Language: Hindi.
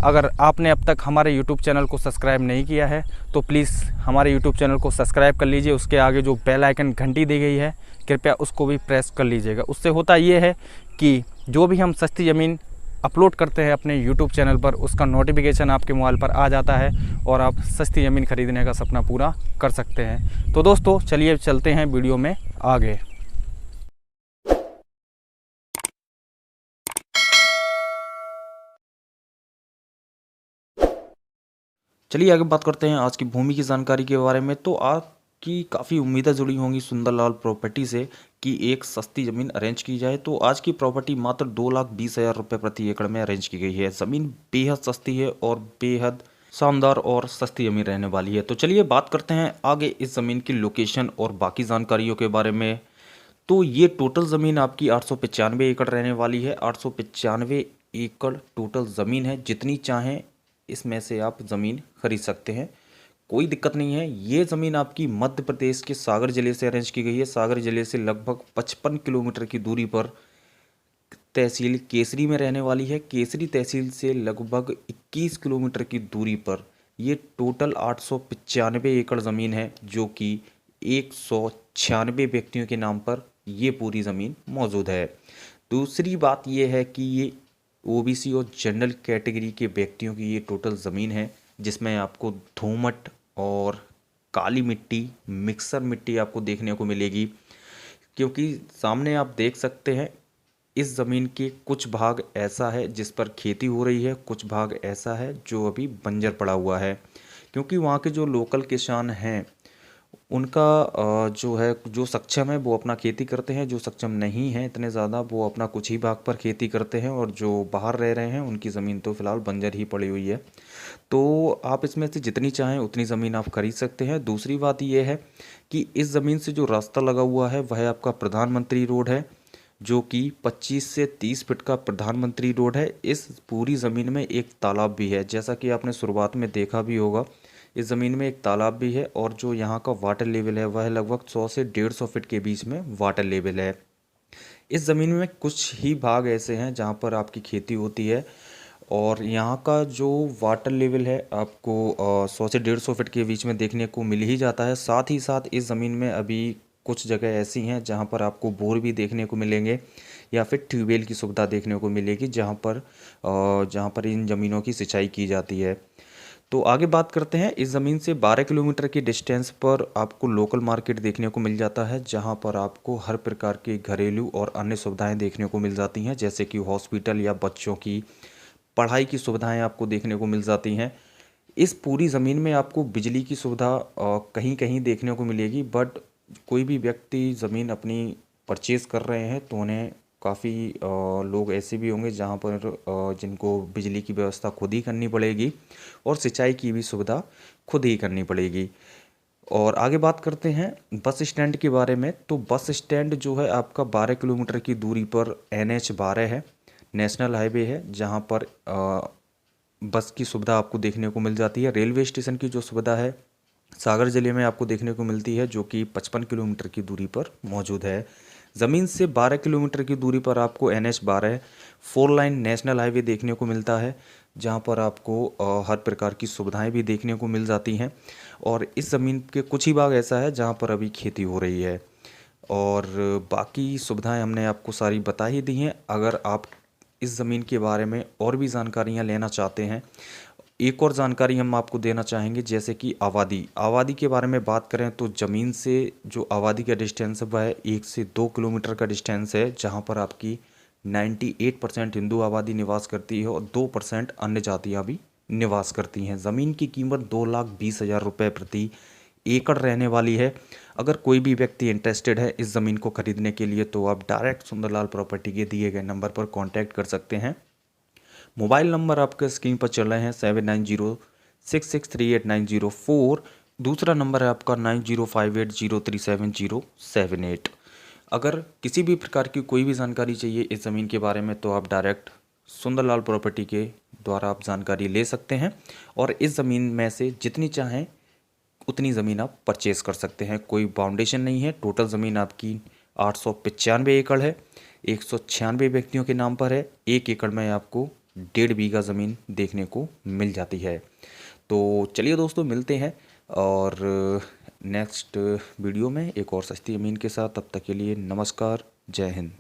अगर आपने अब तक हमारे यूट्यूब चैनल को सब्सक्राइब नहीं किया है तो प्लीज़ हमारे यूट्यूब चैनल को सब्सक्राइब कर लीजिए। उसके आगे जो बेल आइकन घंटी दी गई है कृपया उसको भी प्रेस कर लीजिएगा। उससे होता ये है कि जो भी हम सस्ती ज़मीन अपलोड करते हैं अपने यूट्यूब चैनल पर उसका नोटिफिकेशन आपके मोबाइल पर आ जाता है और आप सस्ती ज़मीन खरीदने का सपना पूरा कर सकते हैं। तो दोस्तों चलिए चलते हैं वीडियो में आगे। चलिए आगे बात करते हैं आज की भूमि की जानकारी के बारे में। तो आपकी काफ़ी उम्मीदें जुड़ी होंगी सुंदरलाल प्रॉपर्टी से कि एक सस्ती ज़मीन अरेंज की जाए। तो आज की प्रॉपर्टी मात्र 2,20,000 रुपये प्रति एकड़ में अरेंज की गई है। ज़मीन बेहद सस्ती है और बेहद शानदार और सस्ती ज़मीन रहने वाली है। तो चलिए बात करते हैं आगे इस ज़मीन की लोकेशन और बाकी जानकारियों के बारे में। तो ये टोटल ज़मीन आपकी 895 एकड़ रहने वाली है। 895 एकड़ टोटल ज़मीन है। जितनी चाहें इसमें से आप ज़मीन खरीद सकते हैं, कोई दिक्कत नहीं है। ये ज़मीन आपकी मध्य प्रदेश के सागर ज़िले से अरेंज की गई है। सागर ज़िले से लगभग 55 किलोमीटर की दूरी पर तहसील केसरी में रहने वाली है। केसरी तहसील से लगभग 21 किलोमीटर की दूरी पर ये टोटल 895 एकड़ ज़मीन है, जो कि 196 व्यक्तियों के नाम पर ये पूरी ज़मीन मौजूद है। दूसरी बात ये है कि ये ओबीसी और जनरल कैटेगरी के व्यक्तियों की ये टोटल ज़मीन है, जिसमें आपको दोमट और काली मिट्टी मिक्सर मिट्टी आपको देखने को मिलेगी। क्योंकि सामने आप देख सकते हैं इस ज़मीन के कुछ भाग ऐसा है जिस पर खेती हो रही है, कुछ भाग ऐसा है जो अभी बंजर पड़ा हुआ है। क्योंकि वहाँ के जो लोकल किसान हैं उनका जो है जो सक्षम है वो अपना खेती करते हैं, जो सक्षम नहीं है इतने ज़्यादा वो अपना कुछ ही भाग पर खेती करते हैं, और जो बाहर रह रहे हैं उनकी ज़मीन तो फ़िलहाल बंजर ही पड़ी हुई है। तो आप इसमें से जितनी चाहें उतनी ज़मीन आप खरीद सकते हैं। दूसरी बात ये है कि इस ज़मीन से जो रास्ता लगा हुआ है वह आपका प्रधानमंत्री रोड है, जो कि 25 से 30 फीट का प्रधानमंत्री रोड है। इस पूरी ज़मीन में एक तालाब भी है, जैसा कि आपने शुरुआत में देखा भी होगा। इस ज़मीन में एक तालाब भी है और जो यहाँ का वाटर लेवल है वह लगभग 100 से 150 फीट के बीच में वाटर लेवल है। इस ज़मीन में कुछ ही भाग ऐसे हैं जहाँ पर आपकी खेती होती है, और यहाँ का जो वाटर लेवल है आपको 100 से 150 फीट के बीच में देखने को मिल ही जाता है। साथ ही साथ इस ज़मीन में अभी कुछ जगह ऐसी हैं जहाँ पर आपको बोर भी देखने को मिलेंगे या फिर ट्यूबवेल की सुविधा देखने को मिलेगी, जहाँ पर इन ज़मीनों की सिंचाई की जाती है। तो आगे बात करते हैं। इस ज़मीन से 12 किलोमीटर की डिस्टेंस पर आपको लोकल मार्केट देखने को मिल जाता है, जहां पर आपको हर प्रकार के घरेलू और अन्य सुविधाएं देखने को मिल जाती हैं, जैसे कि हॉस्पिटल या बच्चों की पढ़ाई की सुविधाएं आपको देखने को मिल जाती हैं। इस पूरी ज़मीन में आपको बिजली की सुविधा कहीं कहीं देखने को मिलेगी, बट कोई भी व्यक्ति ज़मीन अपनी परचेज़ कर रहे हैं तो उन्हें काफ़ी लोग ऐसे भी होंगे जहाँ पर जिनको बिजली की व्यवस्था खुद ही करनी पड़ेगी और सिंचाई की भी सुविधा खुद ही करनी पड़ेगी। और आगे बात करते हैं बस स्टैंड के बारे में। तो बस स्टैंड जो है आपका 12 किलोमीटर की दूरी पर NH 12 है, नेशनल हाईवे है, जहाँ पर बस की सुविधा आपको देखने को मिल जाती है। रेलवे स्टेशन की जो सुविधा है सागर ज़िले में आपको देखने को मिलती है, जो कि 55 किलोमीटर की दूरी पर मौजूद है। ज़मीन से 12 किलोमीटर की दूरी पर आपको NH 12 4 लाइन नेशनल हाईवे देखने को मिलता है, जहां पर आपको हर प्रकार की सुविधाएं भी देखने को मिल जाती हैं। और इस ज़मीन के कुछ ही भाग ऐसा है जहां पर अभी खेती हो रही है, और बाकी सुविधाएं हमने आपको सारी बता ही दी हैं। अगर आप इस ज़मीन के बारे में और भी जानकारियां लेना चाहते हैं, एक और जानकारी हम आपको देना चाहेंगे, जैसे कि आबादी के बारे में बात करें तो ज़मीन से जो आबादी का डिस्टेंस है वह 1 से 2 किलोमीटर का डिस्टेंस है, जहां पर आपकी 98% हिंदू आबादी निवास करती है और 2% अन्य जातियां भी निवास करती हैं। ज़मीन की कीमत 2,20,000 रुपये प्रति एकड़ रहने वाली है। अगर कोई भी व्यक्ति इंटरेस्टेड है इस ज़मीन को खरीदने के लिए तो आप डायरेक्ट सुंदरलाल प्रॉपर्टी के दिए गए नंबर पर कॉन्टैक्ट कर सकते हैं। मोबाइल नंबर आपके स्क्रीन पर चल रहे हैं 7906638904। दूसरा नंबर है आपका 9058037078। अगर किसी भी प्रकार की कोई भी जानकारी चाहिए इस ज़मीन के बारे में तो आप डायरेक्ट सुंदरलाल प्रॉपर्टी के द्वारा आप जानकारी ले सकते हैं, और इस ज़मीन में से जितनी चाहें उतनी ज़मीन आप परचेज़ कर सकते हैं। कोई बाउंडेशन नहीं है। टोटल ज़मीन आपकी 895 एकड़ है, 196 व्यक्तियों के नाम पर है। 1 एकड़ में आपको 1.5 बीघा ज़मीन देखने को मिल जाती है। तो चलिए दोस्तों, मिलते हैं और नेक्स्ट वीडियो में एक और सस्ती ज़मीन के साथ। तब तक के लिए नमस्कार, जय हिंद।